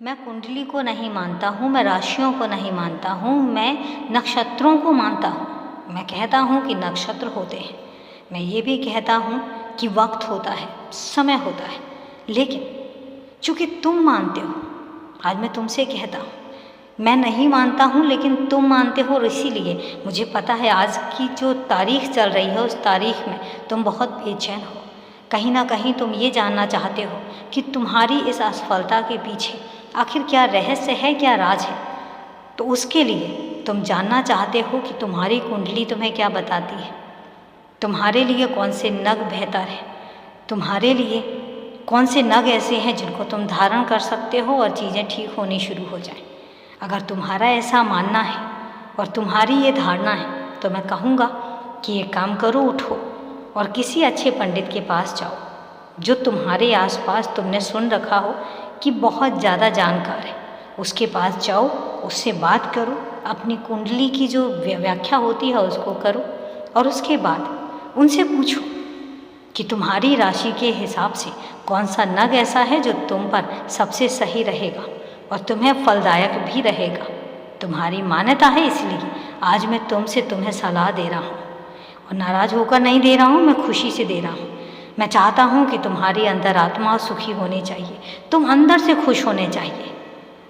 मैं कुंडली को नहीं मानता हूँ, मैं राशियों को नहीं मानता हूँ, मैं नक्षत्रों को मानता हूँ। मैं कहता हूँ कि नक्षत्र होते हैं, मैं ये भी कहता हूँ कि वक्त होता है, समय होता है। लेकिन चूँकि तुम मानते हो, आज मैं तुमसे कहता हूँ, मैं नहीं मानता हूँ लेकिन तुम मानते हो, और इसीलिए मुझे पता है आज की जो तारीख चल रही है उस तारीख में तुम बहुत बेचैन हो। कहीं ना कहीं तुम ये जानना चाहते हो कि तुम्हारी इस असफलता के पीछे आखिर क्या रहस्य है, क्या राज है। तो उसके लिए तुम जानना चाहते हो कि तुम्हारी कुंडली तुम्हें क्या बताती है, तुम्हारे लिए कौन से नग बेहतर है, तुम्हारे लिए कौन से नग ऐसे हैं जिनको तुम धारण कर सकते हो और चीज़ें ठीक होनी शुरू हो जाएं। अगर तुम्हारा ऐसा मानना है और तुम्हारी ये धारणा है तो मैं कहूँगा कि ये काम करो, उठो और किसी अच्छे पंडित के पास जाओ जो तुम्हारे आसपास तुमने सुन रखा हो कि बहुत ज़्यादा जानकार है। उसके पास जाओ, उससे बात करो, अपनी कुंडली की जो व्याख्या होती है उसको करो और उसके बाद उनसे पूछो कि तुम्हारी राशि के हिसाब से कौन सा नग ऐसा है जो तुम पर सबसे सही रहेगा और तुम्हें फलदायक भी रहेगा। तुम्हारी मान्यता है, इसलिए आज मैं तुम्हें सलाह दे रहा हूँ और नाराज़ होकर नहीं दे रहा हूँ, मैं खुशी से दे रहा हूँ। मैं चाहता हूँ कि तुम्हारी अंतरात्मा सुखी होनी चाहिए, तुम अंदर से खुश होने चाहिए।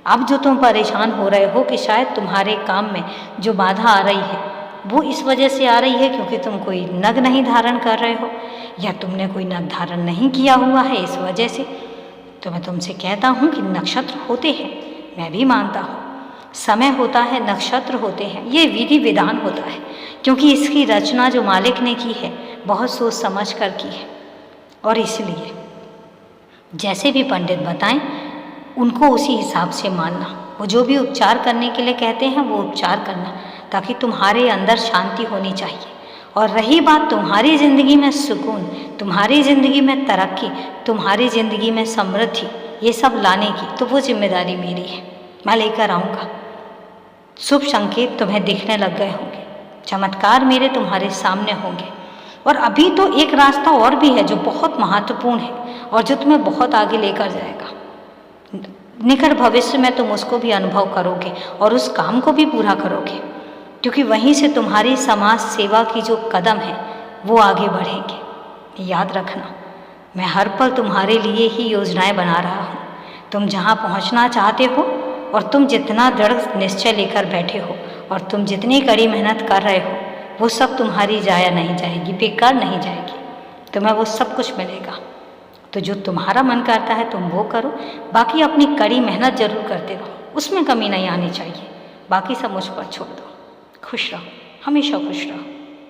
अब जो तुम परेशान हो रहे हो कि शायद तुम्हारे काम में जो बाधा आ रही है वो इस वजह से आ रही है क्योंकि तुम कोई नग नहीं धारण कर रहे हो या तुमने कोई नग धारण नहीं किया हुआ है, इस वजह से तो मैं तुमसे कहता हूँ कि नक्षत्र होते हैं, मैं भी मानता हूँ। समय होता है, नक्षत्र होते हैं, ये विधि विधान होता है क्योंकि इसकी रचना जो मालिक ने की है बहुत सोच समझ कर की है। और इसलिए जैसे भी पंडित बताएं उनको उसी हिसाब से मानना, वो जो भी उपचार करने के लिए कहते हैं वो उपचार करना, ताकि तुम्हारे अंदर शांति होनी चाहिए। और रही बात तुम्हारी ज़िंदगी में सुकून, तुम्हारी ज़िंदगी में तरक्की, तुम्हारी ज़िंदगी में समृद्धि, ये सब लाने की, तो वो जिम्मेदारी मेरी है, मैं लेकर आऊँगा। शुभ संकेत तुम्हें दिखने लग गए होंगे, चमत्कार मेरे तुम्हारे सामने होंगे। और अभी तो एक रास्ता और भी है जो बहुत महत्वपूर्ण है और जो तुम्हें बहुत आगे लेकर जाएगा। निकट भविष्य में तुम उसको भी अनुभव करोगे और उस काम को भी पूरा करोगे, क्योंकि वहीं से तुम्हारी समाज सेवा की जो कदम है वो आगे बढ़ेंगे। याद रखना, मैं हर पल तुम्हारे लिए ही योजनाएं बना रहा हूँ। तुम जहाँ पहुँचना चाहते हो और तुम जितना दृढ़ निश्चय लेकर बैठे हो और तुम जितनी कड़ी मेहनत कर रहे हो वो सब तुम्हारी जाया नहीं जाएगी, बेकार नहीं जाएगी, तुम्हें वो सब कुछ मिलेगा। तो जो तुम्हारा मन करता है तुम वो करो, बाकी अपनी कड़ी मेहनत जरूर करते रहो, उसमें कमी नहीं आनी चाहिए। बाकी सब मुझ पर छोड़ दो। खुश रहो, हमेशा खुश रहो।